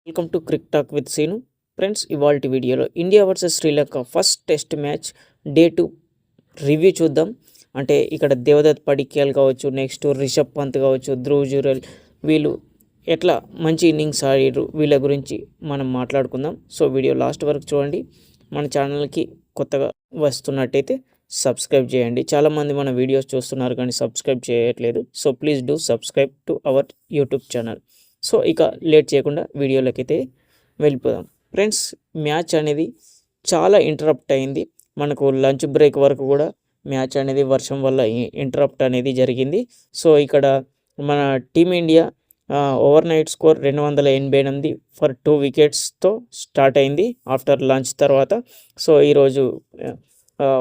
Welcome to cric talk with Seenu. Friends, ఇవాల్టి వీడియోలో India versus Sri Lanka first test match day 2 review చూద్దాం. అంటే ఇక్కడ దేవదత్ పడిక్యాల్ కావచ్చు, నెక్స్ట్ రిషబ్ పంత్ కావచ్చు, ధ్రువ్ జురెల్ వీళ్ళు ఎట్లా మంచి ఇన్నింగ్స్ ఆడారు వీళ్ళ గురించి మనం మాట్లాడుకుందాం. సో వీడియో లాస్ట్ వరకు చూడండి. మన ఛానల్కి కొత్తగా వస్తున్నట్టయితే సబ్స్క్రైబ్ చేయండి. చాలామంది మన వీడియోస్ చూస్తున్నారు కానీ సబ్స్క్రైబ్ చేయట్లేదు. So please do subscribe to our YouTube channel. So ఇక లేట్ చేయకుండా వీడియోలోకి అయితే వెళ్ళిపోదాం. ఫ్రెండ్స్, మ్యాచ్ అనేది చాలా ఇంటరప్ట్ అయింది. మనకు లంచ్ బ్రేక్ వరకు కూడా మ్యాచ్ అనేది వర్షం వల్ల ఇంటరప్ట్ అనేది జరిగింది. సో ఇక్కడ మన team India over night score 288 for 2 వికెట్స్తో స్టార్ట్ అయింది ఆఫ్టర్ లంచ్ తర్వాత. సో ఈరోజు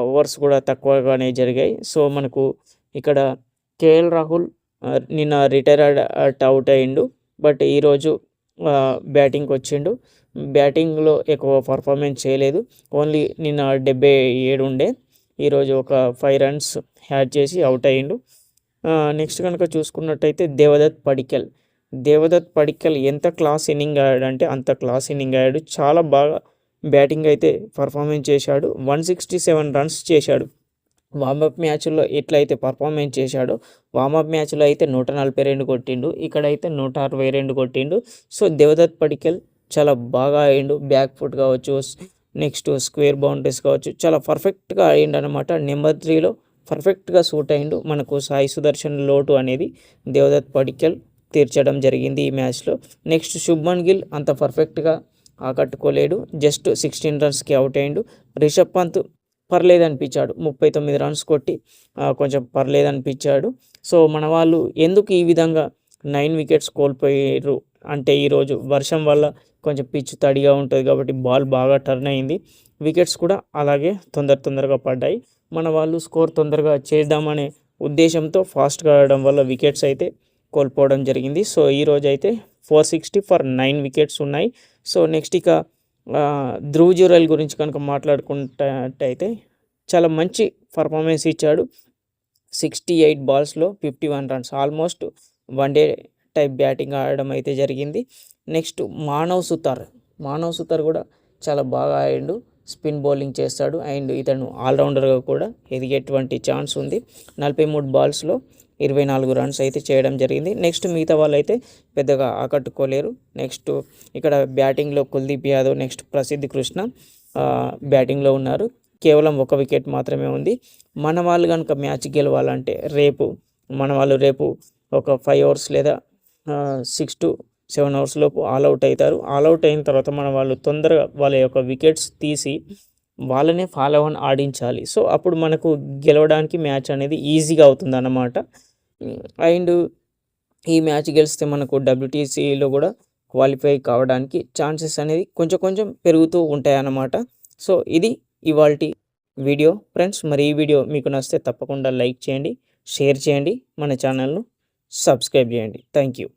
ఓవర్స్ కూడా తక్కువగానే జరిగాయి. సో మనకు ఇక్కడ కేఎల్ రాహుల్ నిన్న రిటైర్డ్ అవుట్ అయ్యిండు. బట్ ఈరోజు బ్యాటింగ్కి వచ్చిండు. బ్యాటింగ్లో ఎక్కువ పర్ఫార్మెన్స్ చేయలేదు. ఓన్లీ నిన్న 77 ఉండే, ఈరోజు ఒక 5 రన్స్ యాడ్ చేసి అవుట్ అయ్యిండు. నెక్స్ట్ కనుక చూసుకున్నట్టయితే దేవదత్ పడిక్కల్ ఎంత క్లాస్ ఇన్నింగ్ ఆడాడంటే అంత క్లాస్ ఇన్నింగ్ ఆడాడు. చాలా బాగా బ్యాటింగ్ అయితే పర్ఫార్మెన్స్ చేశాడు. 167 రన్స్ చేశాడు. వార్మప్ మ్యాచ్లో ఎట్లయితే పర్ఫార్మెన్స్ చేశాడో వార్మప్ మ్యాచ్లో అయితే 142 కొట్టిండు, ఇక్కడైతే 162 కొట్టిండు. సో దేవదత్ పడిక్కల్ చాలా బాగా ఆడిండు. బ్యాక్ ఫుట్ కావచ్చు, నెక్స్ట్ స్క్వేర్ బౌండరీస్ కావచ్చు, చాలా పర్ఫెక్ట్గా ఆడిండు అనమాట. నెంబర్ 3లో పర్ఫెక్ట్గా సూట్ అయిండు. మనకు సాయి సుదర్శన్ లోటు అనేది దేవదత్ పడిక్కల్ తీర్చడం జరిగింది ఈ మ్యాచ్లో. నెక్స్ట్ శుభ్మన్ గిల్ అంత పర్ఫెక్ట్గా ఆకట్టుకోలేడు, జస్ట్ 16 రన్స్కి అవుట్ అయ్యిండు. రిషబ్ పంత్ పర్లేదు అనిపించాడు, 39 రన్స్ కొట్టి కొంచెం పర్లేదు అనిపించాడు. సో మన వాళ్ళు ఎందుకు ఈ విధంగా 9 వికెట్స్ కోల్పోయారు అంటే ఈరోజు వర్షం వల్ల కొంచెం పిచ్ తడిగా ఉంటుంది కాబట్టి బాల్ బాగా టర్న్ అయింది. వికెట్స్ కూడా అలాగే తొందరగా పడ్డాయి. మన వాళ్ళు స్కోర్ తొందరగా చేద్దామనే ఉద్దేశంతో ఫాస్ట్గా ఆడడం వల్ల వికెట్స్ అయితే కోల్పోవడం జరిగింది. సో ఈరోజు అయితే 460 ఫర్ 9 వికెట్స్ ఉన్నాయి. సో నెక్స్ట్ ఇక ధ్రువ్ జురెల్ గురించి కనుక మాట్లాడుకుంటే చాలా మంచి పర్ఫార్మెన్స్ ఇచ్చాడు. 68 బాల్స్లో 51 runs, almost one day type batting ఆడడం అయితే జరిగింది. నెక్స్ట్ మానవ్ సుతార్ కూడా చాలా బాగా ఆడిండు. స్పిన్ బౌలింగ్ చేస్తాడు అండ్ ఇతను ఆల్రౌండర్గా కూడా ఎదిగేటువంటి ఛాన్స్ ఉంది. 43 బాల్స్లో 24 రన్స్ అయితే చేయడం జరిగింది. నెక్స్ట్ మిగతా వాళ్ళు అయితే పెద్దగా ఆకట్టుకోలేరు. నెక్స్ట్ ఇక్కడ బ్యాటింగ్లో కుల్దీప్ యాదవ్, నెక్స్ట్ ప్రసిద్ధ్ కృష్ణ బ్యాటింగ్లో ఉన్నారు. కేవలం 1 వికెట్ మాత్రమే ఉంది. మన వాళ్ళు కనుక మ్యాచ్ గెలవాలంటే రేపు ఒక 5 అవర్స్ లేదా 6 to 7 అవర్స్ లోపు ఆల్అవుట్ అవుతారు. ఆల్అవుట్ అయిన తర్వాత మన వాళ్ళు తొందరగా వాళ్ళ యొక్క వికెట్స్ తీసి వాళ్ళనే ఫాలో ఆన్ ఆడించాలి. సో అప్పుడు మనకు గెలవడానికి మ్యాచ్ అనేది ఈజీగా అవుతుంది అన్నమాట. అండ్ ఈ మ్యాచ్ గెలిస్తే మనకు WTCలో కూడా క్వాలిఫై కావడానికి ఛాన్సెస్ అనేది కొంచెం పెరుగుతూ ఉంటాయి అన్నమాట. సో ఇది ఇవాల్టి వీడియో ఫ్రెండ్స్. మరి ఈ వీడియో మీకు నచ్చితే తప్పకుండా లైక్ చేయండి, షేర్ చేయండి, మన ఛానల్ను సబ్స్క్రైబ్ చేయండి. Thank you.